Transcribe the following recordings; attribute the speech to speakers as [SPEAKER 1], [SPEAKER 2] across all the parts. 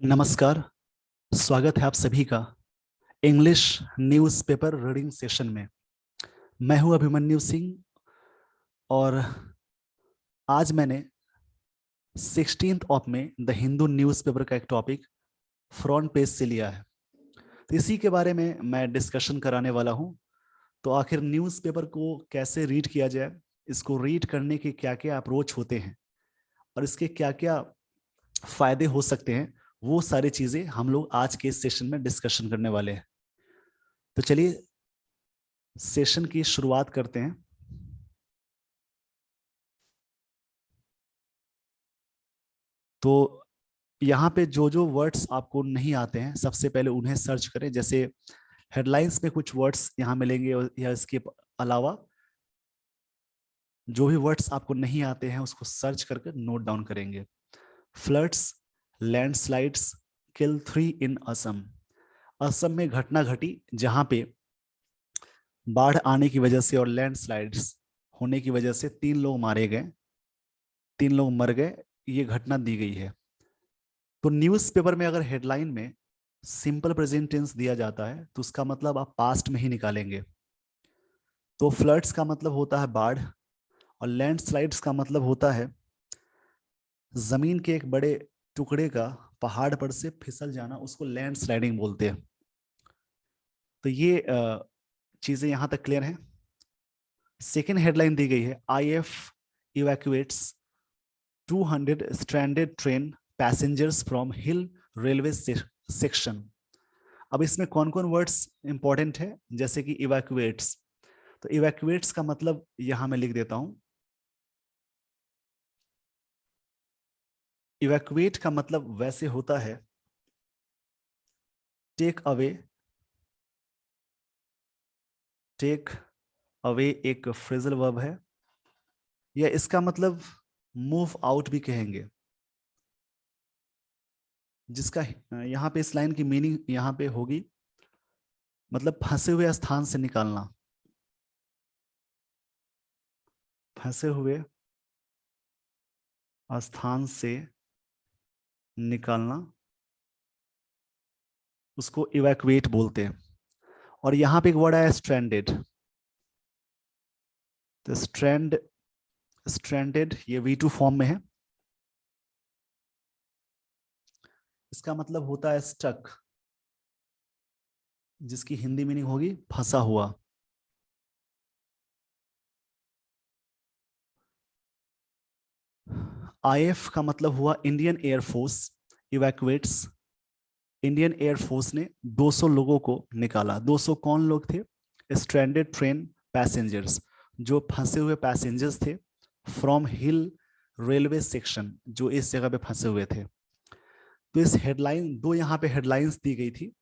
[SPEAKER 1] नमस्कार। स्वागत है आप सभी का इंग्लिश न्यूज़पेपर रीडिंग सेशन में। मैं हूं अभिमन्यु सिंह और आज मैंने 16th ऑफ में द हिंदू न्यूज़पेपर का एक टॉपिक फ्रंट पेज से लिया है, तो इसी के बारे में मैं डिस्कशन कराने वाला हूं। तो आखिर न्यूज़पेपर को कैसे रीड किया जाए, इसको रीड करने के क्या क्या अप्रोच होते हैं और इसके क्या क्या फायदे हो सकते हैं, वो सारी चीजें हम लोग आज के इस सेशन में डिस्कशन करने वाले हैं। तो चलिए सेशन की शुरुआत करते हैं। तो यहाँ पे जो जो वर्ड्स आपको नहीं आते हैं सबसे पहले उन्हें सर्च करें। जैसे हेडलाइंस में कुछ वर्ड्स यहाँ मिलेंगे या इसके अलावा जो भी वर्ड्स आपको नहीं आते हैं उसको सर्च करके नोट डाउन करेंगे। फ्लड्स, लैंडस्लाइड्स, किल 3 इन असम। असम में घटना घटी जहां पे बाढ़ आने की वजह से और लैंडस्लाइड्स होने की वजह से 3 लोग मारे गए, 3 लोग मर गए, ये घटना दी गई है। तो न्यूज़पेपर में अगर हेडलाइन में सिंपल प्रेजेंट टेंस दिया जाता है तो उसका मतलब आप पास्ट में ही निकालेंगे। तो फ्लड्स का मतलब होता है बाढ़ और लैंडस्लाइड्स का मतलब होता है जमीन के एक बड़े टुकड़े का पहाड़ पर से फिसल जाना, उसको लैंडस्लाइडिंग बोलते हैं। तो ये चीजें यहां तक क्लियर हैं। सेकेंड हेडलाइन दी गई है IF इवैक्यूएट्स 200 stranded train passengers from hill railway section. अब इसमें कौन कौन वर्ड्स इंपॉर्टेंट है, जैसे कि इवैक्यूएट्स। तो इवैक्यूएट्स का मतलब यहां मैं लिख देता हूं। इवैक्यूएट का मतलब वैसे होता है टेक अवे। टेक अवे एक फ्रेजल वर्ब है, या इसका मतलब मूव आउट भी कहेंगे, जिसका यहाँ पे इस लाइन की मीनिंग यहाँ पे होगी मतलब फंसे हुए स्थान से निकालना। फंसे हुए स्थान से निकालना, उसको इवैक्यूएट बोलते हैं। और यहाँ पे एक वर्ड है स्ट्रैंडेड। तो स्ट्रैंडेड ये V2 फॉर्म में है। इसका मतलब होता है स्टक, जिसकी हिंदी मीनिंग होगी फंसा हुआ। IF का मतलब हुआ इंडियन एयरफोर्स इवैक्यूएट्स। इंडियन एयरफोर्स ने 200 लोगों को निकाला। 200 कौन लोग थे? स्ट्रैंडेड ट्रेन पैसेंजर्स, जो फंसे हुए पैसेंजर्स थे फ्रॉम हिल रेलवे सेक्शन, जो इस जगह पे फंसे हुए थे। तो इस हेडलाइन, दो यहाँ पे हेडलाइंस दी गई थी,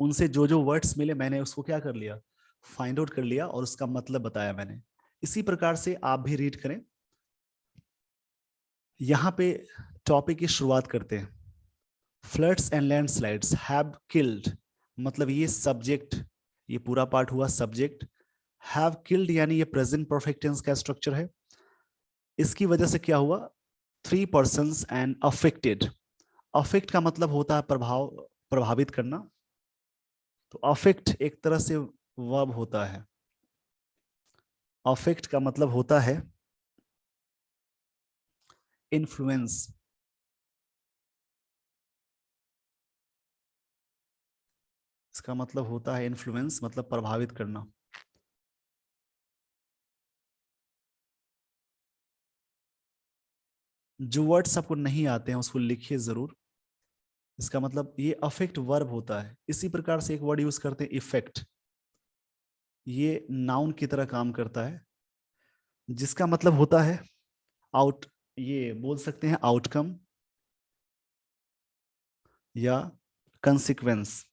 [SPEAKER 1] उनसे जो जो वर्ड्स मिले मैंने उसको क्या कर लिया, फाइंड आउट कर लिया और उसका मतलब बताया मैंने। इसी प्रकार से आप भी रीड करें। यहाँ पे टॉपिक की शुरुआत करते हैं। Floods and landslides have killed, मतलब ये सब्जेक्ट, ये पूरा पार्ट हुआ सब्जेक्ट। हैव किल्ड यानी ये प्रेजेंट परफेक्ट टेंस का स्ट्रक्चर है। इसकी वजह से क्या हुआ? 3 पर्सन्स एंड अफेक्टेड। अफेक्ट का मतलब होता है प्रभाव, प्रभावित करना। तो अफेक्ट एक तरह से वर्ब होता है। अफेक्ट का मतलब होता है इन्फ्लुएंस। इसका मतलब होता है इन्फ्लुएंस, मतलब प्रभावित करना। जो वर्ड्स आपको नहीं आते हैं उसको लिखिए जरूर। इसका मतलब ये अफेक्ट वर्ब होता है। इसी प्रकार से एक वर्ड यूज करते हैं इफेक्ट, ये नाउन की तरह काम करता है, जिसका मतलब होता है आउट, ये बोल सकते हैं आउटकम या कंसिक्वेंस।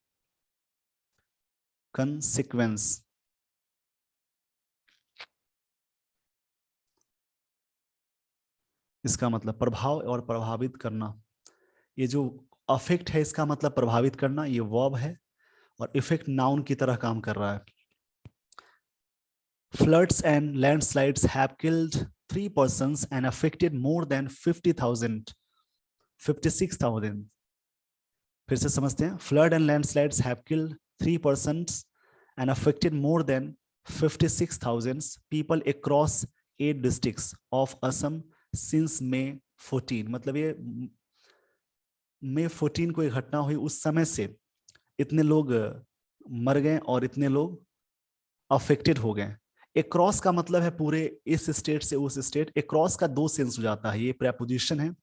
[SPEAKER 1] कंसिक्वेंस इसका मतलब प्रभाव और प्रभावित करना। ये जो अफेक्ट है इसका मतलब प्रभावित करना, ये वर्ब है, और इफेक्ट नाउन की तरह काम कर रहा है। Floods and landslides have killed 3 persons and affected more than 50,000, 56,000. फिर से समझते हैं। Flood and landslides have killed 3% and affected more than 56,000 people across 8 districts of Assam since May 14। मतलब ये मई 14 को एक घटना हुई, उस समय से इतने लोग मर गए और इतने लोग अफेक्टेड हो गए। अक्रॉस का मतलब है पूरे, इस स्टेट से उस स्टेट। अक्रॉस का दो सेंस हो जाता है, ये प्रेपोजिशन है।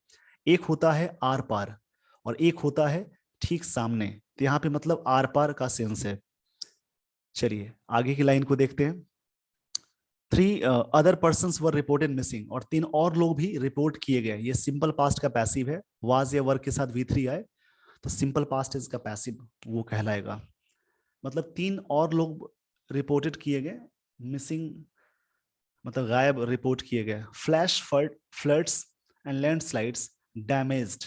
[SPEAKER 1] एक होता है आर पार और एक होता है ठीक सामने। तो यहाँ पे मतलब आर पार का सेंस है। चलिए आगे की लाइन को देखते हैं। 3 अदर पर्सन्स वर रिपोर्टेड मिसिंग, और 3 और लोग भी रिपोर्ट किए गए। ये सिंपल पास्ट का पैसिव है, वाज या वर्क के साथ V3 आए तो सिंपल पास्ट इसका पैसिव वो कहलाएगा। मतलब 3 और लोग रिपोर्टेड किए गए, मिसिंग मतलब गायब रिपोर्ट किए गए। Flash floods and landslides damaged,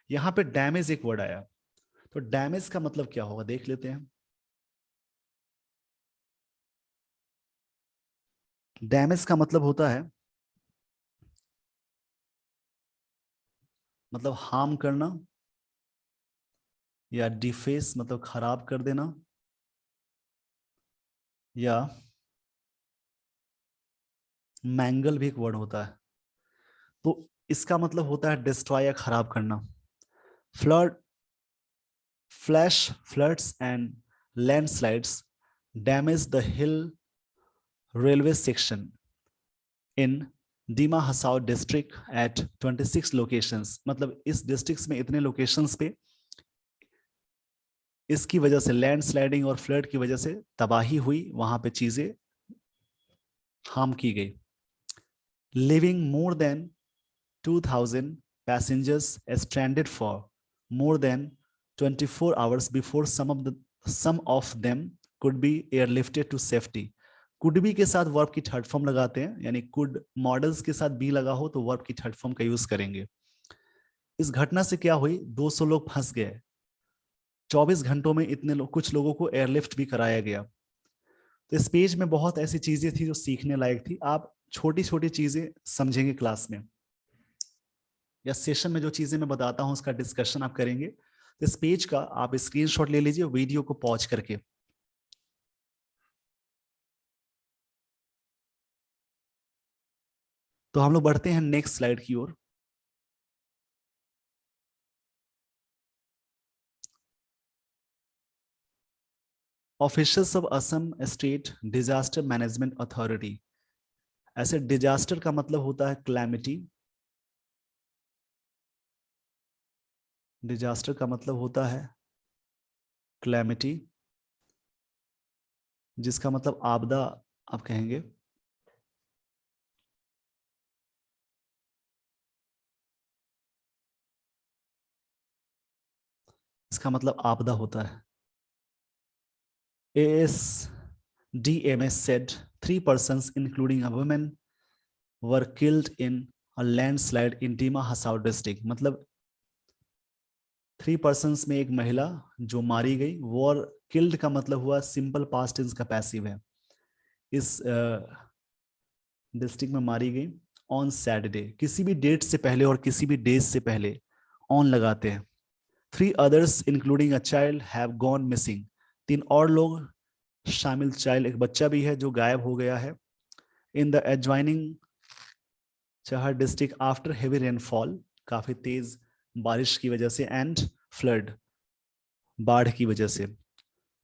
[SPEAKER 1] यहाँ पे डैमेज एक वर्ड आया, तो डैमेज का मतलब क्या होगा देख लेते हैं। डैमेज का मतलब होता है मतलब हार्म करना, या डिफेस मतलब खराब कर देना, या मैंगल भी एक वर्ड होता है। तो इसका मतलब होता है डिस्ट्रॉय या खराब करना। Flood flash floods and landslides damage the hill railway section in Dima Hasao district at 26 locations. मतलब इस डिस्ट्रिक्ट में इतने लोकेशंस पे इसकी वजह से लैंडस्लाइडिंग और फ्लड की वजह से तबाही हुई, वहां पे चीजें हार्म की गई। Living more than 2,000 passengers stranded for more than 24 hours before some of them could be airlifted to safety। Could be के साथ वर्ब की थर्ड फॉर्म लगाते हैं, यानी कुड मॉडल्स के साथ बी लगा हो तो वर्ब की थर्ड फॉर्म का यूज करेंगे। इस घटना से क्या हुई, 200 लोग फंस गए। 24 घंटों में इतने लोग, कुछ लोगों को एयरलिफ्ट भी कराया गया। तो इस पेज में बहुत ऐसी चीजें थी जो सीखने लायक थी। आप छोटी छोटी चीजें समझेंगे क्लास में या सेशन में, जो चीजें मैं बताता हूं उसका डिस्कशन आप करेंगे। तो इस पेज का आप स्क्रीनशॉट ले लीजिए वीडियो को पॉज करके। तो हम लोग बढ़ते हैं नेक्स्ट स्लाइड की ओर। Officials of Assam state disaster management authority. ऐसे डिजास्टर का मतलब होता है क्लैमिटी, डिजास्टर का मतलब होता है क्लैमिटी, जिसका मतलब आपदा आप कहेंगे। इसका मतलब आपदा होता है। ASDMS said 3 persons including a woman were killed in a landslide in Dima Hasao district। मतलब 3 persons में एक महिला जो मारी गई, वॉर किल्ड का मतलब हुआ सिंपल पास्ट टेंस का पैसिव है। इस डिस्ट्रिक्ट में मारी गई ऑन सैटरडे, किसी भी डेट से पहले और किसी भी डेज से पहले ऑन लगाते हैं। 3 others including a child have gone missing. 3 और लोग शामिल, चाइल्ड एक बच्चा भी है जो गायब हो गया है। In the adjoining Chahar district after heavy rainfall, काफी तेज बारिश की वजह से, एंड फ्लड बाढ़ की वजह से।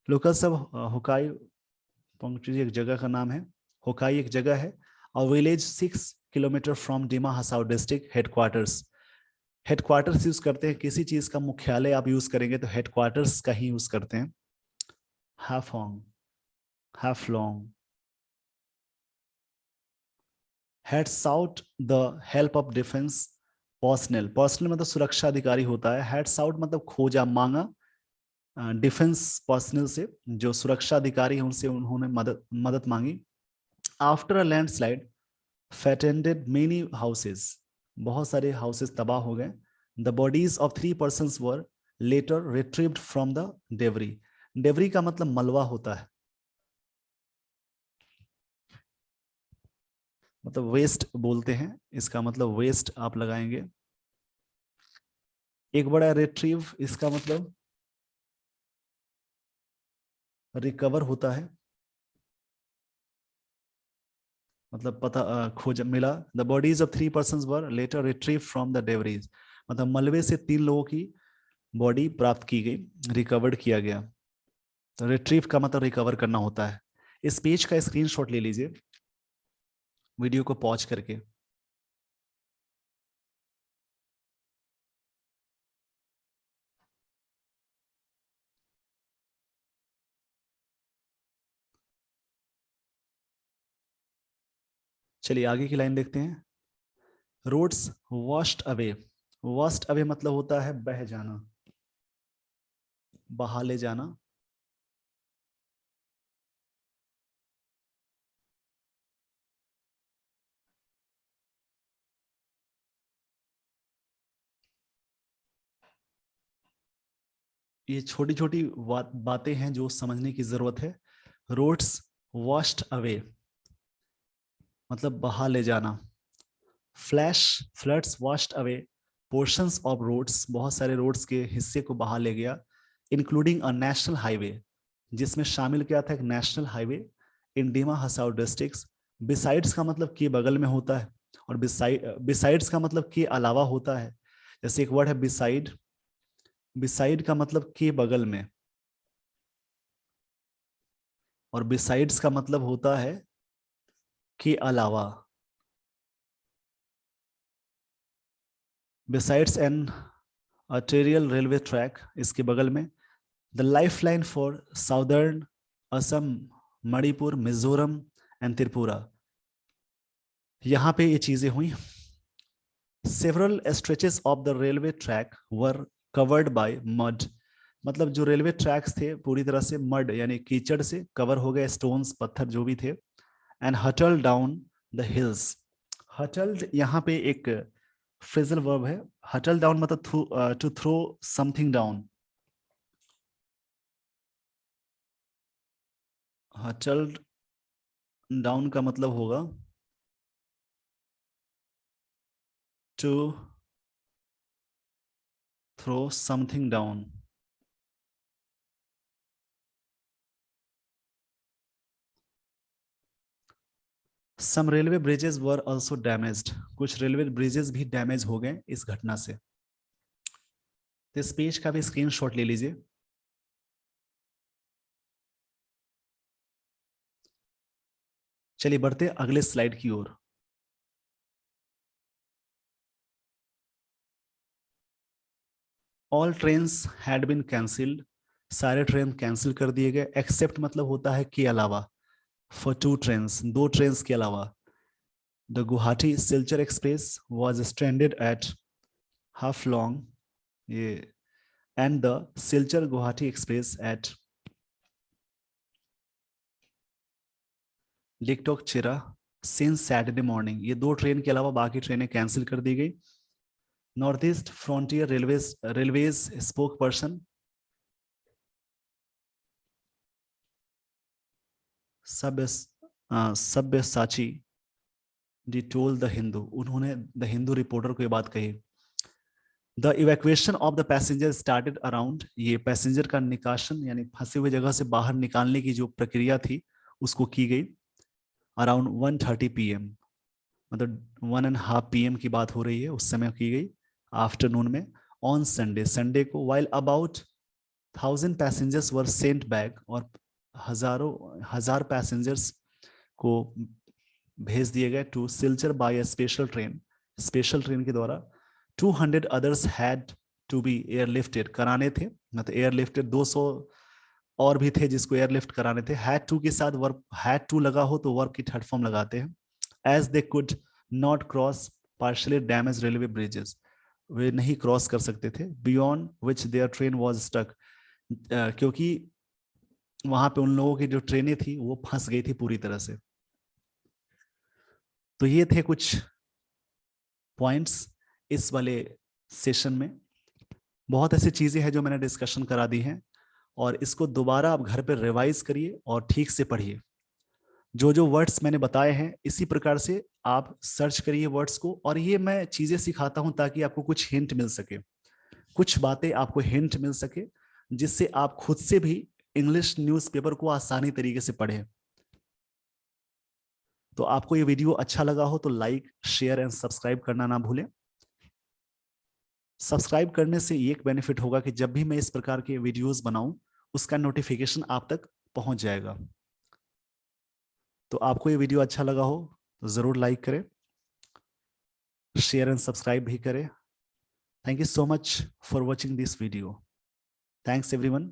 [SPEAKER 1] लोकल सब हुकाई पंक्चुअली एक जगह का नाम है। हुकाई एक जगह है। और village 6 kilometre from Dima Hasao district headquarters. Headquarters use करते हैं, किसी चीज का मुख्यालय आप यूज करेंगे तो हेडक्वार्टर्स का ही यूज करते हैं। हैफोंग, Haflong, had sought the help of defence personnel. Personnel मतलब सुरक्षा अधिकारी होता है। हैड साउट मतलब खोजा, मांगा डिफेंस पर्सनल से, जो सुरक्षा अधिकारी हैं उनसे उन्होंने मदद मदद मांगी। After a landslide flattened many houses, बहुत सारे हाउसेस तबाह हो गए। The bodies of 3 persons were later retrieved from the debris. Debris का मतलब मलबा होता है, मतलब वेस्ट बोलते हैं, इसका मतलब वेस्ट आप लगाएंगे। एक बड़ा रिट्रीव, इसका मतलब रिकवर होता है, मतलब पता खोज मिला। The bodies of 3 persons were later retrieve from the debris, मतलब मलबे से 3 लोगों की बॉडी प्राप्त की गई, रिकवर्ड किया गया। तो रिट्रीव का मतलब रिकवर करना होता है। इस पेज का स्क्रीनशॉट ले लीजिए वीडियो को पॉज करके। चलिए आगे की लाइन देखते हैं। Roads washed away, washed away मतलब होता है बह जाना, बहा ले जाना। ये छोटी छोटी बातें हैं जो समझने की जरूरत है। रोड्स वॉश्ड अवे मतलब बहा ले जाना। Flash floods washed away portions of roads, बहुत सारे रोड्स के हिस्से को बहा ले गया, इंक्लूडिंग अ नेशनल हाईवे, जिसमें शामिल किया था एक national highway in Dima Hasao district. Besides का मतलब के बगल में होता है, और बिसाइड्स का मतलब के अलावा होता है। जैसे एक वर्ड है बिसाइड, बिसाइड का मतलब के बगल में, और बिसाइड्स का मतलब होता है के अलावा। Besides an arterial railway track, इसके बगल में। The life line for southern Assam, Manipur, Mizoram and Tripura. यहां पे ये चीजें हुई। Several stretches of the railway track were covered by mud, मतलब जो रेलवे ट्रैक्स थे पूरी तरह से मड यानी कीचड़ से कवर हो गए, स्टोन्स पत्थर जो भी थे। एंड हटल डाउन द हिल्स, हटल्ड यहाँ पे एक फ्रेजल वर्ब है। हटल डाउन मतलब to throw something down. Hurtled down का मतलब होगा to throw something down. Some railway bridges were also damaged, कुछ रेलवे ब्रिजेस भी डैमेज हो गए इस घटना से। तो इस पेज का भी स्क्रीनशॉट ले लीजिए। चलिए बढ़ते अगले स्लाइड की ओर। All trains had been cancelled, सारे ट्रेन कैंसिल कर दिए गए, एक्सेप्ट मतलब होता है के अलावा, फॉर 2 ट्रेन्स, 2 ट्रेन्स के अलावा। The Guwahati Silchar express was stranded at Haflong, ये and the Silchar Guwahati express at Ditokcherra since Saturday morning. ये 2 ट्रेन के अलावा बाकी ट्रेनें कैंसिल कर दी गई। North east frontier railways spoke person Sabyasachi D toll the Hindu, उन्होंने द हिंदू रिपोर्टर को ये बात कही। The evacuation of the passenger started around, ये पैसेंजर का निकासन यानी फंसे हुए जगह से बाहर निकालने की जो प्रक्रिया थी उसको की गई अराउंड 1:30 PM, मतलब 1:30 PM की बात हो रही है, उस समय की गई आफ्टरनून में। ऑन संडे, संडे को, while about 1000 passengers were sent back, और हजार पैसेंजर्स को भेज दिए गए to Silchar by a special train, special train के द्वारा। 200 others had to be airlifted, कराने थे, मतलब एयरलिफ्टेड 200 और भी थे जिसको एयरलिफ्ट कराने थे। हैड टू के साथ वर्ब, हैड टू लगा हो तो वर्ब की थर्ड फॉर्म लगाते हैं। As they could not cross partially damage railway bridges, वे नहीं क्रॉस कर सकते थे। Beyond which their train was stuck, क्योंकि वहां पे उन लोगों की जो ट्रेनें थी वो फंस गई थी पूरी तरह से। तो ये थे कुछ पॉइंट्स इस वाले सेशन में। बहुत ऐसी चीजें हैं जो मैंने डिस्कशन करा दी हैं, और इसको दोबारा आप घर पर रिवाइज करिए और ठीक से पढ़िए। जो जो वर्ड्स मैंने बताए हैं इसी प्रकार से आप सर्च करिए वर्ड्स को, और ये मैं चीजें सिखाता हूं ताकि आपको कुछ हिंट मिल सके, कुछ बातें आपको हिंट मिल सके, जिससे आप खुद से भी इंग्लिश न्यूज़पेपर को आसानी तरीके से पढ़े। तो आपको ये वीडियो अच्छा लगा हो तो लाइक, शेयर एंड सब्सक्राइब करना ना भूलें। सब्सक्राइब करने से एक बेनिफिट होगा कि जब भी मैं इस प्रकार के वीडियोस बनाऊं उसका नोटिफिकेशन आप तक पहुंच जाएगा। तो आपको ये वीडियो अच्छा लगा हो तो जरूर लाइक करें, शेयर एंड सब्सक्राइब भी करें। Thank you so much for watching this video. Thanks everyone.